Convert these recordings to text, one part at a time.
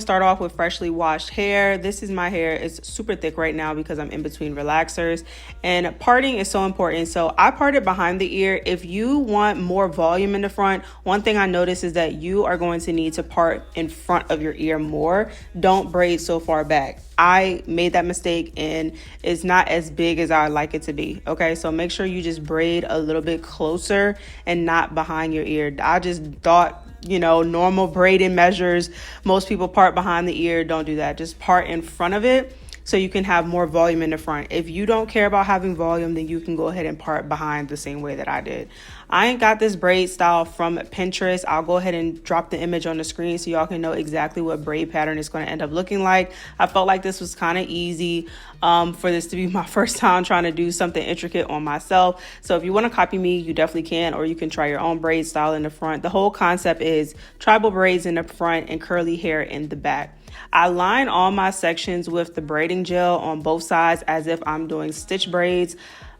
Start off with freshly washed hair. This is my hair. It's super thick right now because I'm in between relaxers, and parting is so important. So I parted behind the ear. If you want more volume in the front, one thing I noticed is that you are going to need to part in front of your ear more. Don't braid so far back. I made that mistake and it's not as big as I like it to be. Okay, so make sure you just braid a little bit closer and not behind your ear. I just thought, normal braiding measures, most people part behind the ear. Don't do that. Just part in front of it so you can have more volume in the front. If you don't care about having volume, then you can go ahead and part behind the same way that I did. I ain't got this braid style from Pinterest. I'll go ahead and drop the image on the screen so y'all can know exactly what braid pattern is going to end up looking like. I felt like this was kind of easy for this to be my first time trying to do something intricate on myself. So if you want to copy me, you definitely can, or you can try your own braid style in the front. The whole concept is tribal braids in the front and curly hair in the back. I line all my sections with the braiding gel on both sides as if I'm doing stitch braids.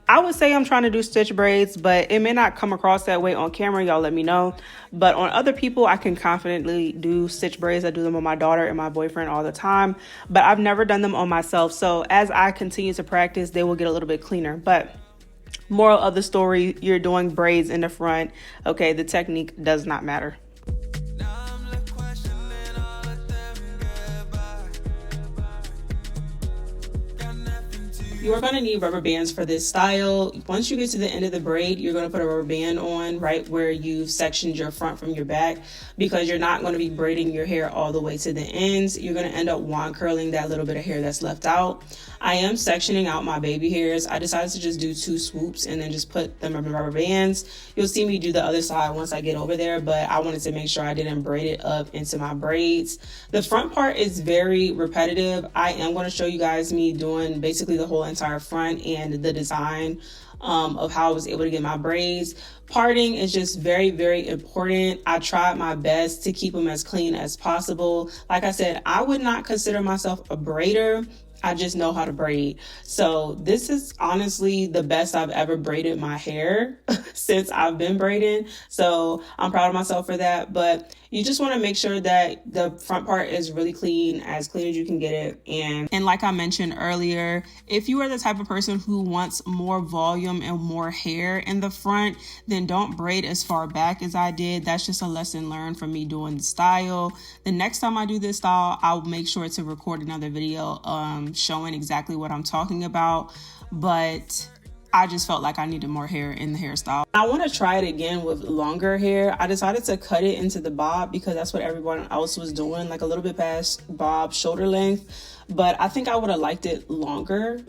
I would say I'm trying to do stitch braids, but it may not come across that way on camera. Y'all let me know. But on other people, I can confidently do stitch braids. I do them on my daughter and my boyfriend all the time, but I've never done them on myself. So as I continue to practice, they will get a little bit cleaner. But moral of the story, you're doing braids in the front. Okay, the technique does not matter. You are going to need rubber bands for this style. Once you get to the end of the braid, you're going to put a rubber band on right where you've sectioned your front from your back, because you're not going to be braiding your hair all the way to the ends. You're going to end up wand curling that little bit of hair that's left out. I am sectioning out my baby hairs. I decided to just do 2 swoops and then just put them in rubber bands. You'll see me do the other side once I get over there, but I wanted to make sure I didn't braid it up into my braids. The front part is very repetitive. I am going to show you guys me doing basically the whole entire front and the design of how I was able to get my braids. Parting is just very, very important. I tried my best to keep them as clean as possible. Like I said, I would not consider myself a braider. I just know how to braid. So this is honestly the best I've ever braided my hair since I've been braiding. So I'm proud of myself for that. But you just want to make sure that the front part is really clean as you can get it. And like I mentioned earlier, if you are the type of person who wants more volume and more hair in the front, then don't braid as far back as I did. That's just a lesson learned from me doing the style. The next time I do this style, I'll make sure to record another video showing exactly what I'm talking about. But I just felt like I needed more hair in the hairstyle. I want to try it again with longer hair. I decided to cut it into the bob because that's what everyone else was doing, like a little bit past bob shoulder length. But I think I would have liked it longer.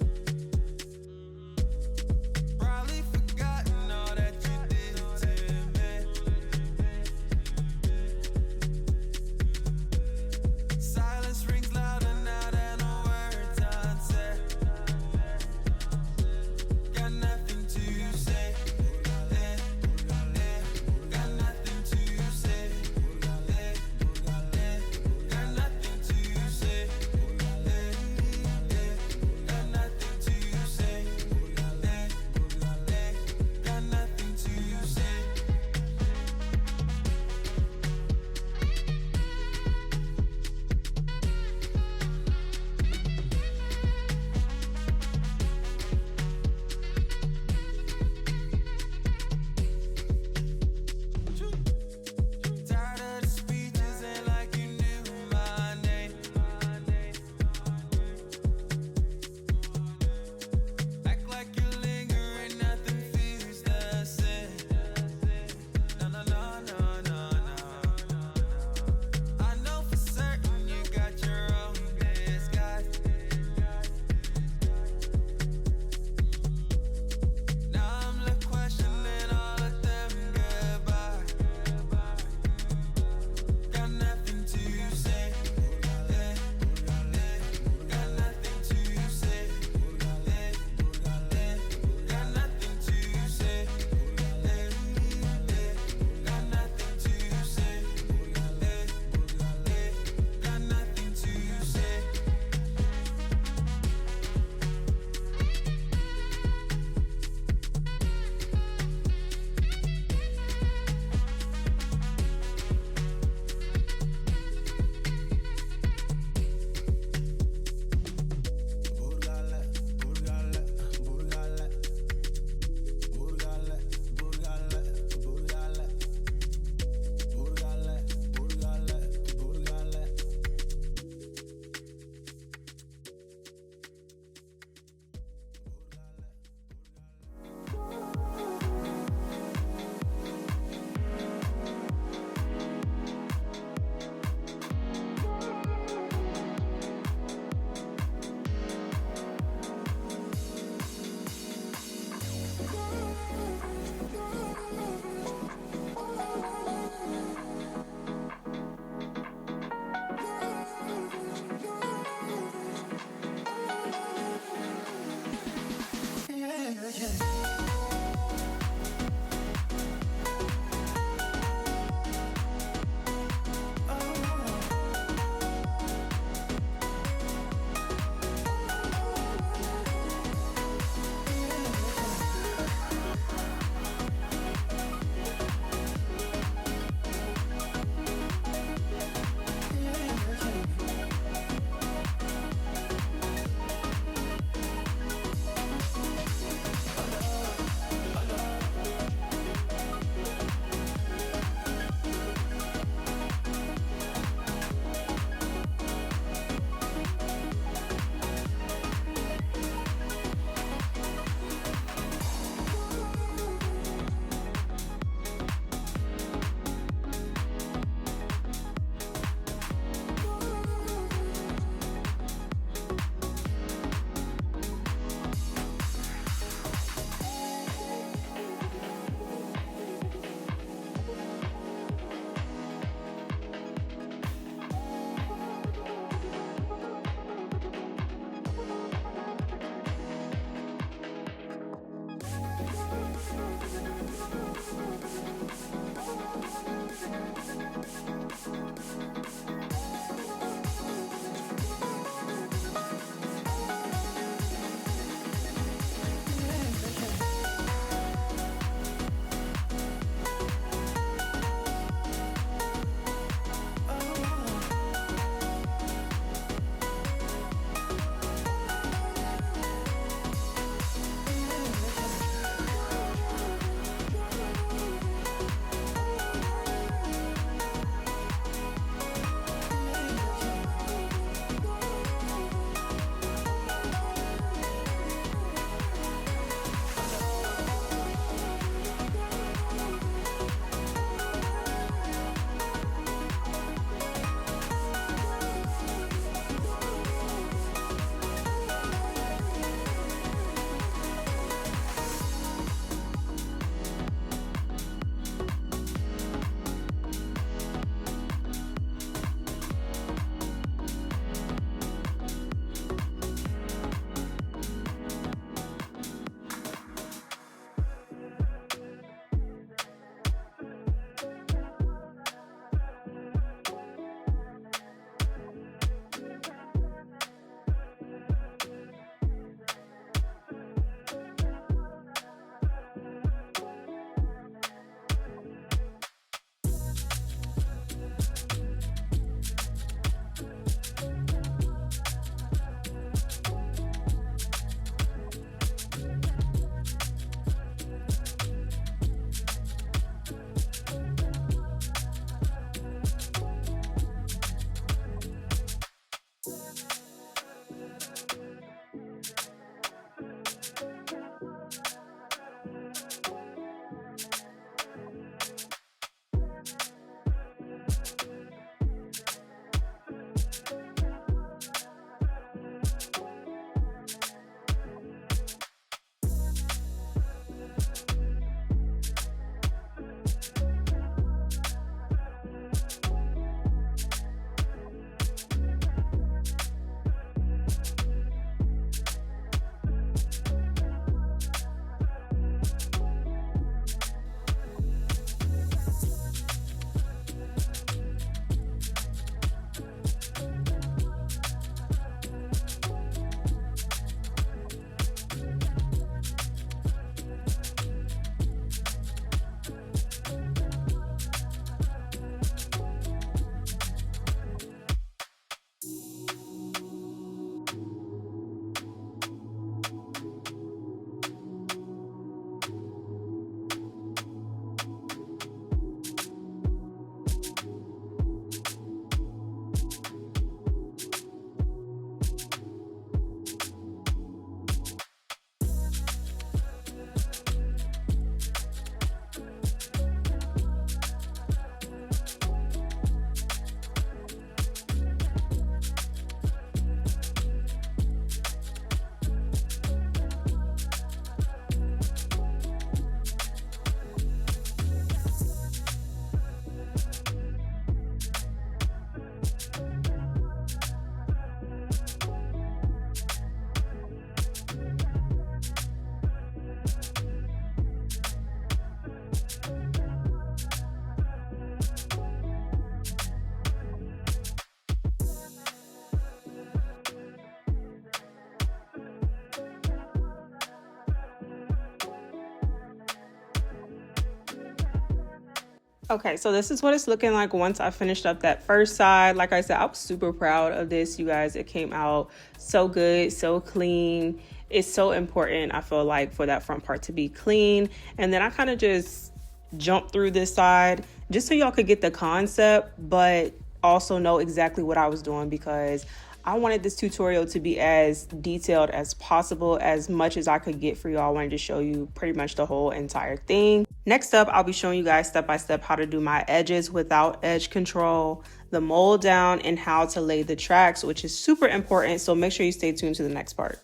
Okay, so this is what it's looking like once I finished up that first side. Like I said, I was super proud of this, you guys. It came out so good, so clean. It's so important, I feel like, for that front part to be clean. And then I kind of just jumped through this side just so y'all could get the concept, but also know exactly what I was doing, because I wanted this tutorial to be as detailed as possible, as much as I could get for y'all. I wanted to show you pretty much the whole entire thing. Next up, I'll be showing you guys step by step how to do my edges without edge control, the mold down, and how to lay the tracks, which is super important. So make sure you stay tuned to the next part.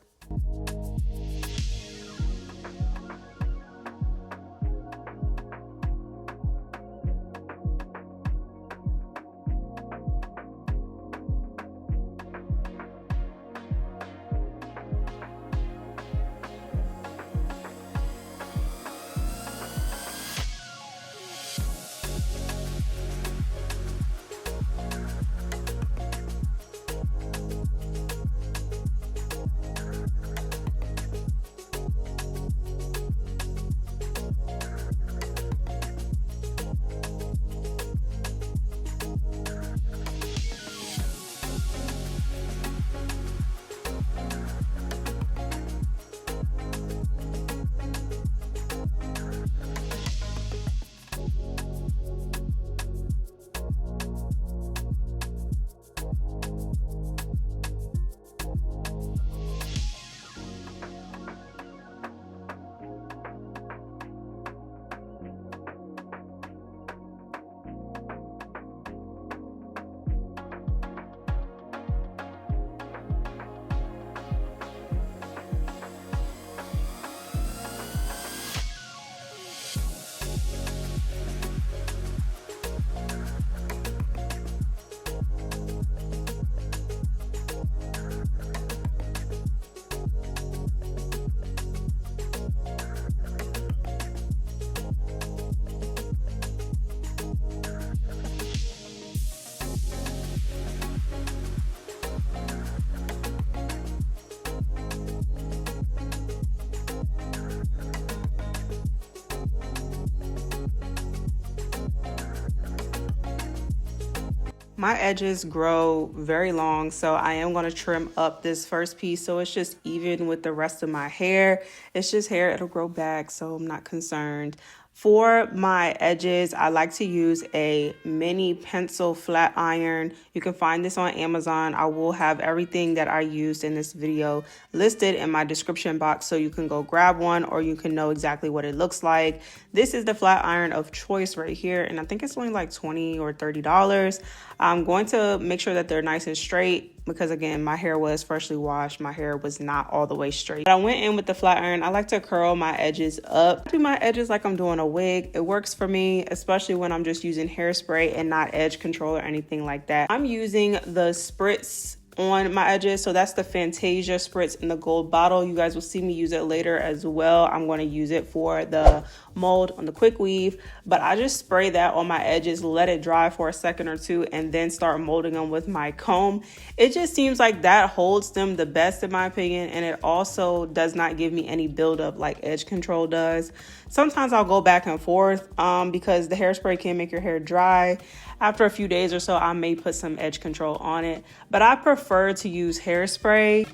My edges grow very long, so I am going to trim up this first piece so it's just even with the rest of my hair. It's just hair, it'll grow back, so I'm not concerned. For my edges, I like to use a mini pencil flat iron. You can find this on Amazon. I will have everything that I used in this video listed in my description box, so you can go grab one or you can know exactly what it looks like. This is the flat iron of choice right here, and I think it's only like $20 or $30. I'm going to make sure that they're nice and straight because, again, my hair was freshly washed. My hair was not all the way straight. But I went in with the flat iron. I like to curl my edges up. I do my edges like I'm doing a wig. It works for me, especially when I'm just using hairspray and not edge control or anything like that. I'm using the spritz on my edges, so that's the Fantasia spritz in the gold bottle. You guys will see me use it later as well. I'm going to use it for the mold on the quick weave, but I just spray that on my edges, let it dry for a second or two, and then start molding them with my comb. It just seems like that holds them the best in my opinion, and it also does not give me any buildup like edge control does. Sometimes I'll go back and forth because the hairspray can make your hair dry. After a few days or so, I may put some edge control on it, but I prefer to use hairspray.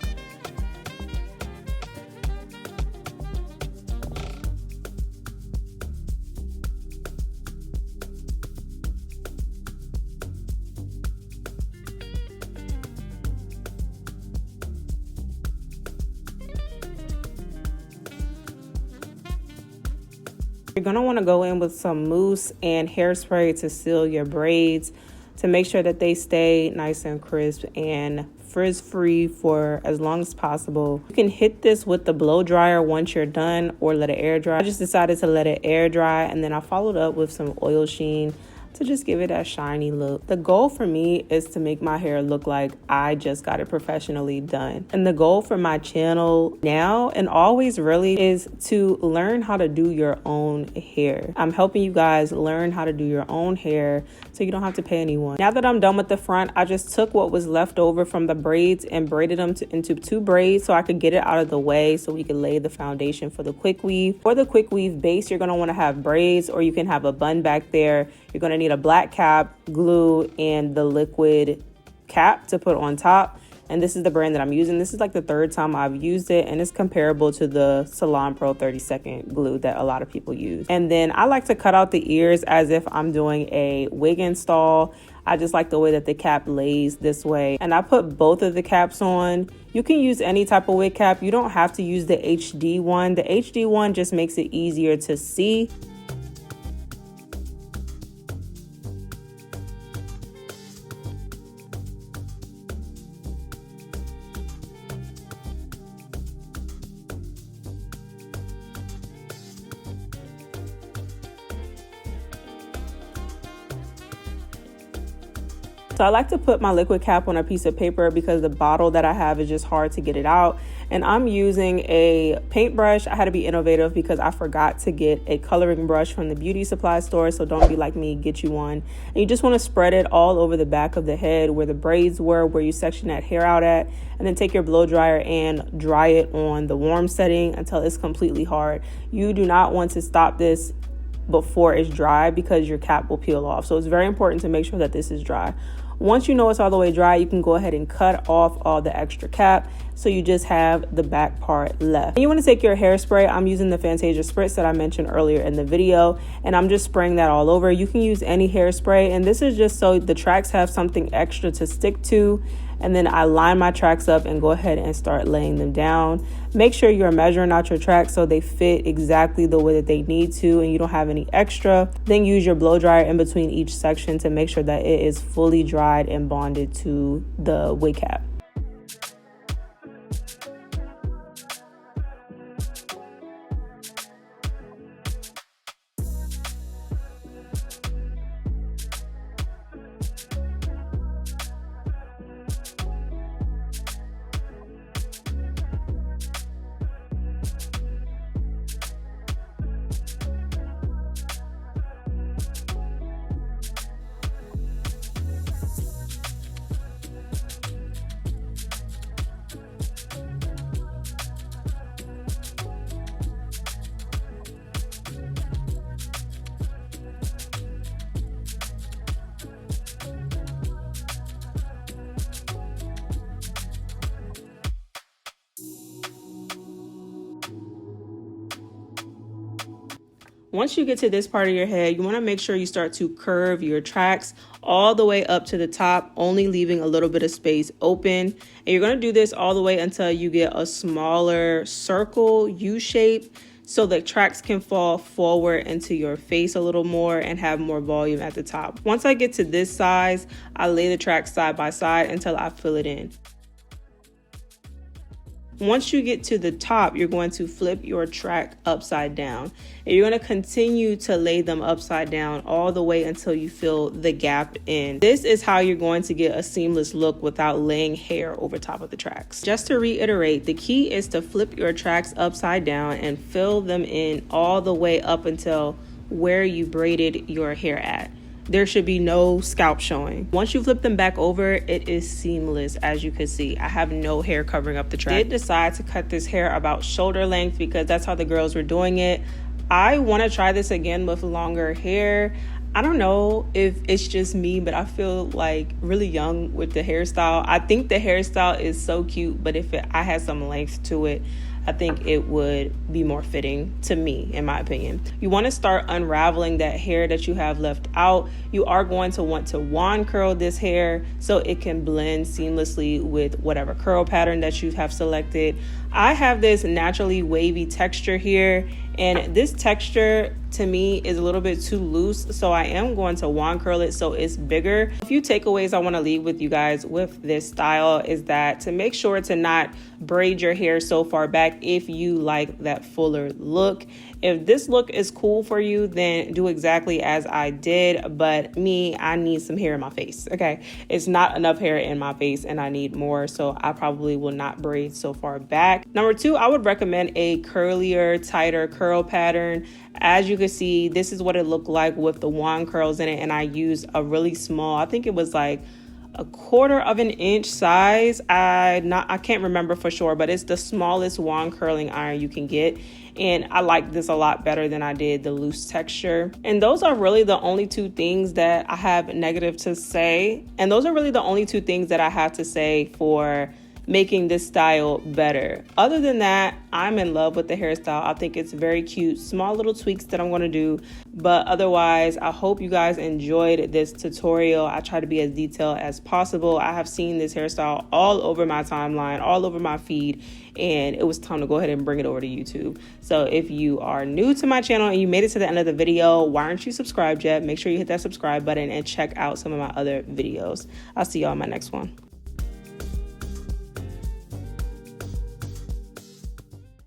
You're going to want to go in with some mousse and hairspray to seal your braids to make sure that they stay nice and crisp and frizz-free for as long as possible. You can hit this with the blow dryer once you're done or let it air dry. I just decided to let it air dry, and then I followed up with some oil sheen to just give it that shiny look. The goal for me is to make my hair look like I just got it professionally done. And the goal for my channel now and always really is to learn how to do your own hair. I'm helping you guys learn how to do your own hair so you don't have to pay anyone. Now that I'm done with the front, I just took what was left over from the braids and braided them into 2 braids so I could get it out of the way so we could lay the foundation for the quick weave. For the quick weave base, you're gonna wanna have braids, or you can have a bun back there. You're gonna need a black cap, glue, and the liquid cap to put on top. And this is the brand that I'm using. This is like the 3rd time I've used it, and it's comparable to the Salon Pro 30-second glue that a lot of people use. And then I like to cut out the ears as if I'm doing a wig install. I just like the way that the cap lays this way. And I put both of the caps on. You can use any type of wig cap. You don't have to use the HD one. The HD one just makes it easier to see. So I like to put my liquid cap on a piece of paper because the bottle that I have is just hard to get it out. And I'm using a paintbrush. I had to be innovative because I forgot to get a coloring brush from the beauty supply store. So don't be like me, get you one. And you just want to spread it all over the back of the head where the braids were, where you section that hair out at. And then take your blow dryer and dry it on the warm setting until it's completely hard. You do not want to stop this before it's dry because your cap will peel off. So it's very important to make sure that this is dry. Once you know it's all the way dry, you can go ahead and cut off all the extra cap so you just have the back part left. And you want to take your hairspray. I'm using the Fantasia spritz that I mentioned earlier in the video, and I'm just spraying that all over. You can use any hairspray, and this is just so the tracks have something extra to stick to. And then I line my tracks up and go ahead and start laying them down. Make sure you're measuring out your tracks so they fit exactly the way that they need to and you don't have any extra. Then use your blow dryer in between each section to make sure that it is fully dried and bonded to the wig cap. Once you get to this part of your head, you want to make sure you start to curve your tracks all the way up to the top, only leaving a little bit of space open. And you're going to do this all the way until you get a smaller circle U shape, so the tracks can fall forward into your face a little more and have more volume at the top. Once I get to this size, I lay the tracks side by side until I fill it in. Once you get to the top, you're going to flip your track upside down, and you're going to continue to lay them upside down all the way until you fill the gap in. This is how you're going to get a seamless look without laying hair over top of the tracks. Just to reiterate, the key is to flip your tracks upside down and fill them in all the way up until where you braided your hair at. There should be no scalp showing. Once you flip them back over, it is seamless. As you can see, I have no hair covering up the track. I did decide to cut this hair about shoulder length because that's how the girls were doing it. I want to try this again with longer hair. I don't know if it's just me, but I feel like really young with the hairstyle. I think the hairstyle is so cute, but if I had some length to it, I think it would be more fitting to me, in my opinion. You want to start unraveling that hair that you have left out. You are going to want to wand curl this hair so it can blend seamlessly with whatever curl pattern that you have selected. I have this naturally wavy texture here, and this texture to me is a little bit too loose, so I am going to wand curl it so it's bigger. A few takeaways I want to leave with you guys with this style is that to make sure to not braid your hair so far back if you like that fuller look. If this look is cool for you, then do exactly as I did, but me, I need some hair in my face, okay? It's not enough hair in my face and I need more, so I probably will not braid so far back. Number two, I would recommend a curlier, tighter curl pattern. As you can see, this is what it looked like with the wand curls in it, and I used a really small, I think it was like a 1/4 of an inch size. I can't remember for sure, but it's the smallest wand curling iron you can get. And I like this a lot better than I did the loose texture. And those are really the only two things that I have negative to say. And those are really the only two things that I have to say for making this style better. Other than that, I'm in love with the hairstyle. I think it's very cute. Small little tweaks that I'm going to do. But otherwise, I hope you guys enjoyed this tutorial. I try to be as detailed as possible. I have seen this hairstyle all over my timeline, all over my feed, and it was time to go ahead and bring it over to YouTube. So if you are new to my channel and you made it to the end of the video, why aren't you subscribed yet? Make sure you hit that subscribe button and check out some of my other videos. I'll see y'all in my next one.